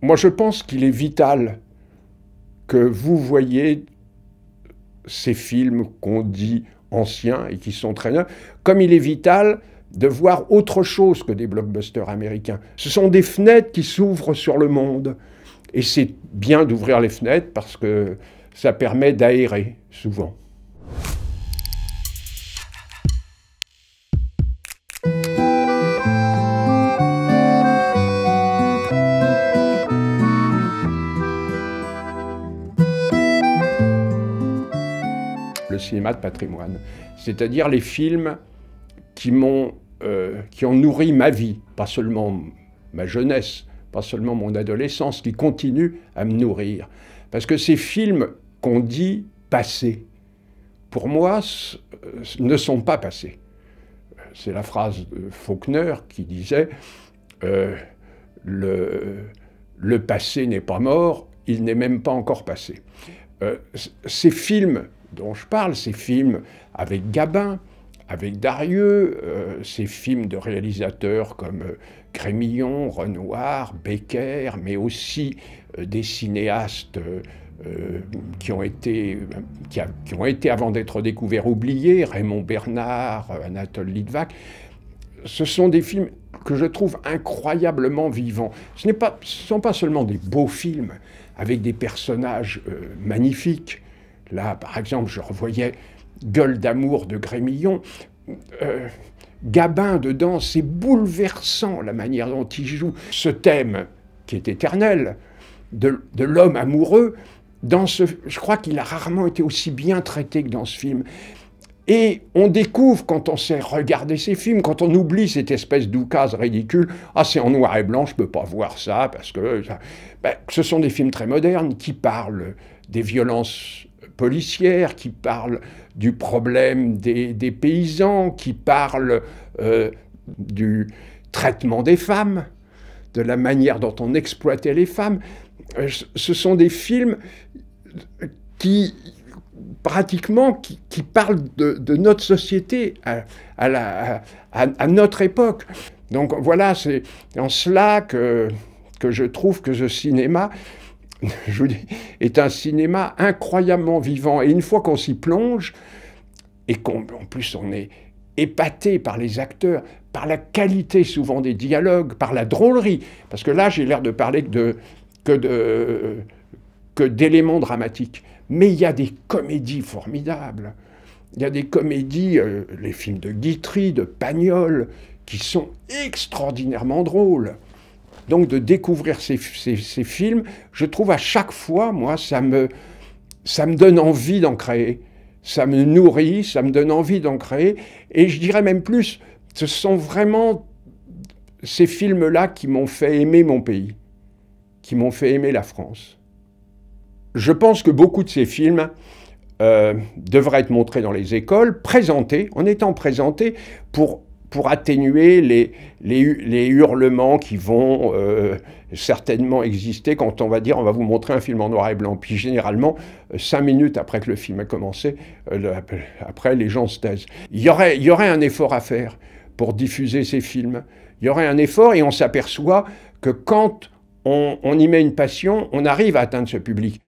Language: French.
Moi, je pense qu'il est vital que vous voyez ces films qu'on dit anciens et qui sont très neufs, comme il est vital de voir autre chose que des blockbusters américains. Ce sont des fenêtres qui s'ouvrent sur le monde. Et c'est bien d'ouvrir les fenêtres parce que ça permet d'aérer, souvent. Le cinéma de patrimoine, c'est-à-dire les films qui ont nourri ma vie, pas seulement ma jeunesse, pas seulement mon adolescence, qui continuent à me nourrir. Parce que ces films qu'on dit passés, pour moi, ne sont pas passés. C'est la phrase de Faulkner qui disait le passé n'est pas mort, il n'est même pas encore passé. Ces films dont je parle, ces films avec Gabin, avec Darieux, ces films de réalisateurs comme Grémillon, Renoir, Becker, mais aussi des cinéastes qui ont été avant d'être découverts oubliés, Raymond Bernard, Anatole Litvak. Ce sont des films que je trouve incroyablement vivants. Ce ne sont pas seulement des beaux films avec des personnages magnifiques. Là, par exemple, je revoyais Gueule d'amour de Grémillon. Gabin, dedans, c'est bouleversant la manière dont il joue. Ce thème, qui est éternel, de l'homme amoureux, je crois qu'il a rarement été aussi bien traité que dans ce film. Et on découvre, quand on sait regarder ces films, quand on oublie cette espèce d'oukase ridicule, « Ah, c'est en noir et blanc, je ne peux pas voir ça, parce que... » ce sont des films très modernes qui parlent des violences policières, qui parlent du problème des paysans, qui parlent du traitement des femmes, de la manière dont on exploitait les femmes. Ce sont des films qui, pratiquement, qui parlent de notre société à notre époque. Donc voilà, c'est en cela que je trouve que ce cinéma, je vous dis, est un cinéma incroyablement vivant. Et une fois qu'on s'y plonge, et qu'en plus on est épaté par les acteurs, par la qualité souvent des dialogues, par la drôlerie, parce que là j'ai l'air de parler que d'éléments dramatiques. Mais il y a des comédies formidables. Il y a des comédies, les films de Guitry, de Pagnol, qui sont extraordinairement drôles. Donc de découvrir ces films, je trouve à chaque fois, moi, ça me donne envie d'en créer. Ça me nourrit, ça me donne envie d'en créer. Et je dirais même plus, ce sont vraiment ces films-là qui m'ont fait aimer mon pays, qui m'ont fait aimer la France. Je pense que beaucoup de ces films devraient être montrés dans les écoles, présentés, en étant présentés pour atténuer les hurlements qui vont certainement exister quand on va dire on va vous montrer un film en noir et blanc. Puis généralement, 5 minutes après que le film a commencé, après les gens se taisent. Il y aurait un effort à faire pour diffuser ces films. Il y aurait un effort et on s'aperçoit que quand on y met une passion, on arrive à atteindre ce public.